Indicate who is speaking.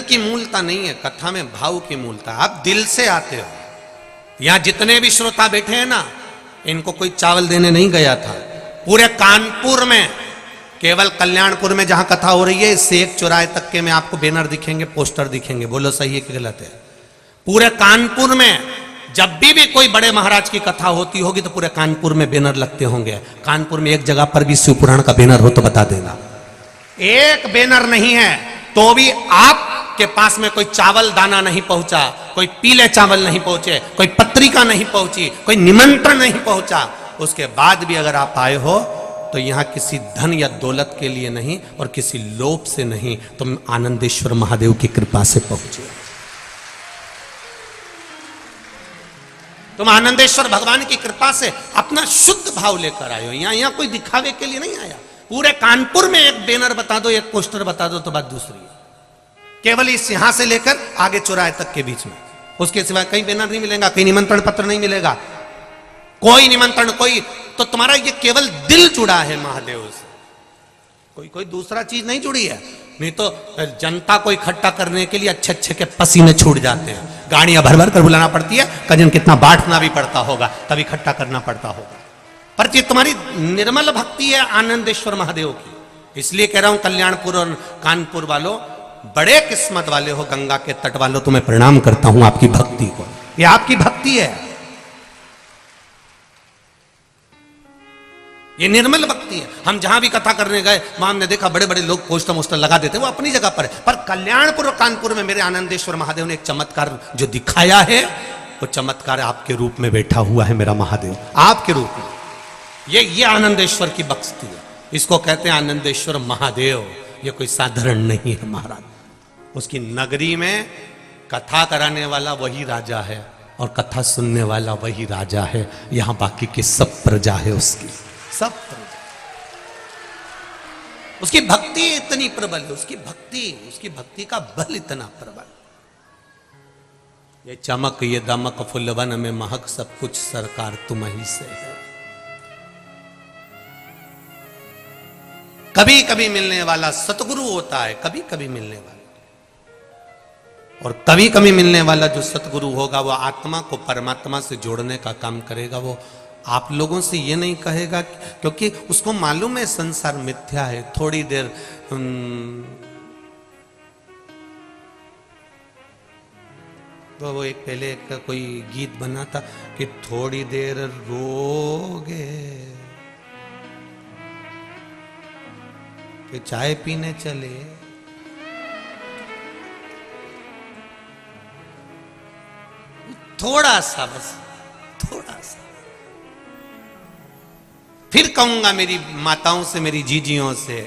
Speaker 1: की मूलता नहीं है, कथा में भाव की मूलता। आप दिल से आते हो। यहां जितने भी श्रोता बैठे हैं ना, इनको कोई चावल देने नहीं गया था। पूरे कानपुर में, केवल कल्याणपुर में जहां कथा हो रही है, इससे एक चौराहे तक के में आपको बैनर दिखेंगे, पोस्टर दिखेंगे। बोलो सही है कि गलत है? पूरे कानपुर में जब भी कोई बड़े महाराज की कथा होती होगी तो पूरे कानपुर में बैनर लगते होंगे। कानपुर में एक जगह पर भी शिव पुराण का बैनर हो तो बता देना। एक बैनर नहीं है तो भी आपके पास में कोई चावल दाना नहीं पहुंचा, कोई पीले चावल नहीं पहुंचे, कोई पत्रिका नहीं पहुंची, कोई निमंत्रण नहीं पहुंचा, उसके बाद भी अगर आप आए हो तो यहां किसी धन या दौलत के लिए नहीं और किसी लोभ से नहीं, तुम आनंदेश्वर महादेव की कृपा से पहुंचे। तुम आनंदेश्वर भगवान की कृपा से अपना शुद्ध भाव लेकर आए हो। यहां कोई दिखावे के लिए नहीं आया। पूरे कानपुर में एक बैनर बता दो, एक पोस्टर बता दो तो बात दूसरी है। केवल इस यहां से लेकर आगे चौराहे तक के बीच में, उसके सिवाय कहीं बैनर नहीं मिलेगा, कहीं निमंत्रण पत्र नहीं मिलेगा, कोई निमंत्रण, कोई। तो तुम्हारा ये केवल दिल जुड़ा है महादेव से, कोई दूसरा चीज नहीं जुड़ी है। नहीं तो जनता को इकट्ठा करने के लिए अच्छे अच्छे के पसीने छूट जाते हैं, गाड़ियां भर भर कर बुलाना पड़ती है, कजन कितना बांटना भी पड़ता होगा, तब इकट्ठा करना पड़ता होगा। पर ये तुम्हारी निर्मल भक्ति है आनंदेश्वर महादेव की। इसलिए कह रहा हूं कल्याणपुर और कानपुर वालों, बड़े किस्मत वाले हो, गंगा के तट वालों, तुम्हें प्रणाम करता हूं आपकी भक्ति को। ये आपकी भक्ति है, ये निर्मल भक्ति है। हम जहां भी कथा करने गए वहां हमने देखा बड़े बड़े लोग पोस्टर मोस्टर लगा देते, वो अपनी जगह पर कल्याणपुर और कानपुर में मेरे आनंदेश्वर महादेव ने एक चमत्कार जो दिखाया है, वो चमत्कार आपके रूप में बैठा हुआ है मेरा महादेव, आपके रूप में। ये आनंदेश्वर की भक्ति है, इसको कहते हैं आनंदेश्वर महादेव। ये कोई साधारण नहीं है महाराज। उसकी नगरी में कथा कराने वाला वही राजा है और कथा सुनने वाला वही राजा है। यहां बाकी की सब प्रजा है उसकी, सब प्रजा। उसकी भक्ति इतनी प्रबल है, उसकी भक्ति का बल इतना प्रबल। ये चमक ये दमक फुलवन में महक, सब कुछ सरकार तुम ही से है। कभी कभी मिलने वाला सतगुरु होता है, कभी कभी मिलने वाला, और कभी कभी मिलने वाला जो सतगुरु होगा वो आत्मा को परमात्मा से जोड़ने का काम करेगा। वो आप लोगों से ये नहीं कहेगा, क्योंकि उसको मालूम है संसार मिथ्या है। थोड़ी देर तो वो एक पहले एक कोई गीत बना था कि थोड़ी देर रोगे कि चाय पीने चले, थोड़ा सा, बस थोड़ा सा। फिर कहूंगा मेरी माताओं से, मेरी जीजियों से,